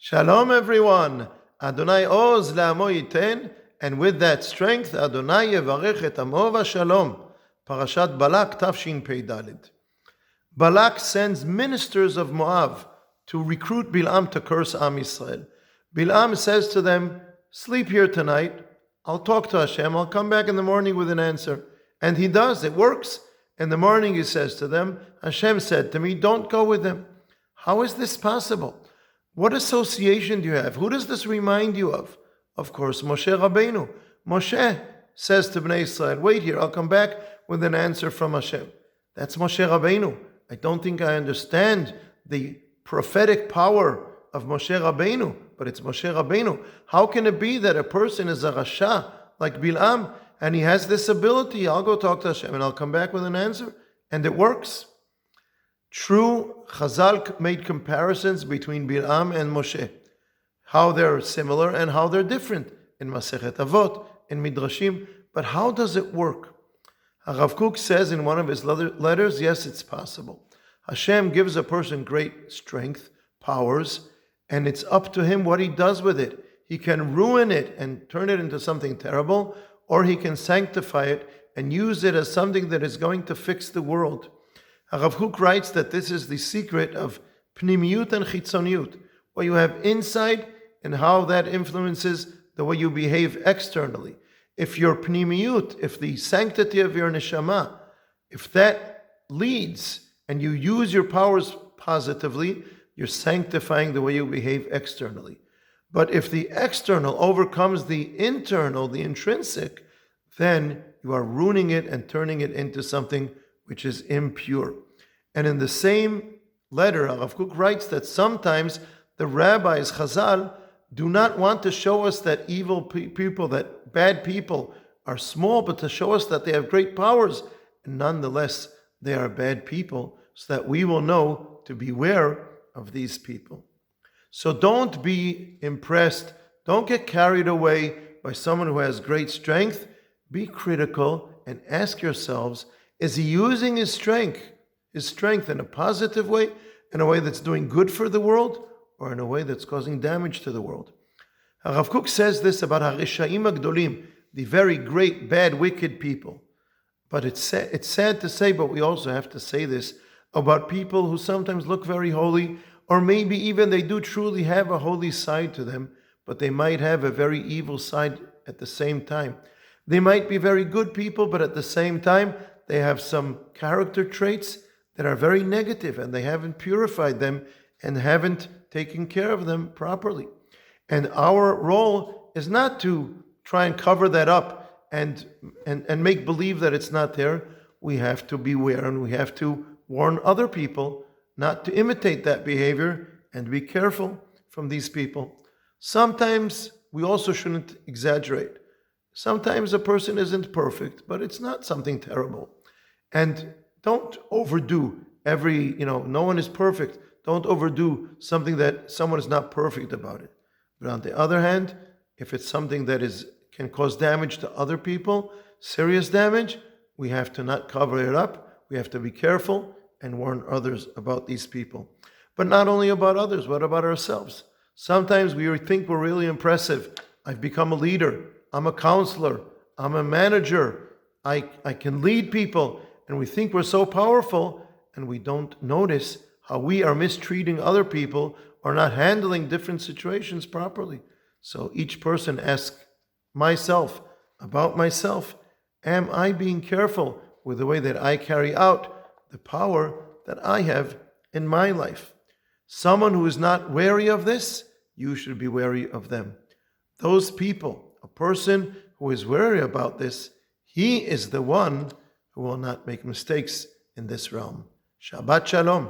Shalom, everyone. Adonai oz le'amo yiten, and with that strength, Adonai yevarech et amo v'shalom. Parashat Balak, Tafshin Pei Dalid. Balak sends ministers of Moab to recruit Bilam to curse Am Yisrael. Bilam says to them, sleep here tonight. I'll talk to Hashem. I'll come back in the morning with an answer. And he does. It works. In the morning, he says to them, Hashem said to me, don't go with them. How is this possible? What association do you have? Who does this remind you of? Of course, Moshe Rabbeinu. Moshe says to Bnei Israel, wait here, I'll come back with an answer from Hashem. That's Moshe Rabbeinu. I don't think I understand the prophetic power of Moshe Rabbeinu, but it's Moshe Rabbeinu. How can it be that a person is a Rasha like Bilam and he has this ability? I'll go talk to Hashem and I'll come back with an answer. And it works. True, Chazal made comparisons between Bilam and Moshe, how they're similar and how they're different in Masechet Avot, in Midrashim. But how does it work? Rav Kook says in one of his letters, yes, it's possible. Hashem gives a person great strength, powers, and it's up to him what he does with it. He can ruin it and turn it into something terrible, or he can sanctify it and use it as something that is going to fix the world. Rav Kook writes that this is the secret of pnimiyut and chitzoniyut, what you have inside and how that influences the way you behave externally. If your pnimiyut, if the sanctity of your neshama, if that leads and you use your powers positively, you're sanctifying the way you behave externally. But if the external overcomes the internal, the intrinsic, then you are ruining it and turning it into something which is impure. And in the same letter, Rav Kook writes that sometimes the rabbis, Chazal, do not want to show us that evil people, that bad people are small, but to show us that they have great powers. And nonetheless, they are bad people, so that we will know to beware of these people. So don't be impressed. Don't get carried away by someone who has great strength. Be critical and ask yourselves, is he using his strength in a positive way, in a way that's doing good for the world, or in a way that's causing damage to the world? Rav Kook says this about Harishaim Agdolim, the very great, bad, wicked people. But it's sad to say, but we also have to say this about people who sometimes look very holy, or maybe even they do truly have a holy side to them, but they might have a very evil side at the same time. They might be very good people, but at the same time, they have some character traits that are very negative, and they haven't purified them and haven't taken care of them properly. And our role is not to try and cover that up and make believe that it's not there. We have to beware, and we have to warn other people not to imitate that behavior and be careful from these people. Sometimes we also shouldn't exaggerate. Sometimes a person isn't perfect, but it's not something terrible. And don't overdo no one is perfect. Don't overdo something that someone is not perfect about it. But on the other hand, if it's something that can cause damage to other people, serious damage, we have to not cover it up. We have to be careful and warn others about these people. But not only about others, what about ourselves? Sometimes we think we're really impressive. I've become a leader. I'm a counselor. I'm a manager. I can lead people. And we think we're so powerful, and we don't notice how we are mistreating other people or not handling different situations properly. So each person asks myself about myself, am I being careful with the way that I carry out the power that I have in my life? Someone who is not wary of this, you should be wary of them. Those people, a person who is wary about this, he is the one who will not make mistakes in this realm. Shabbat Shalom.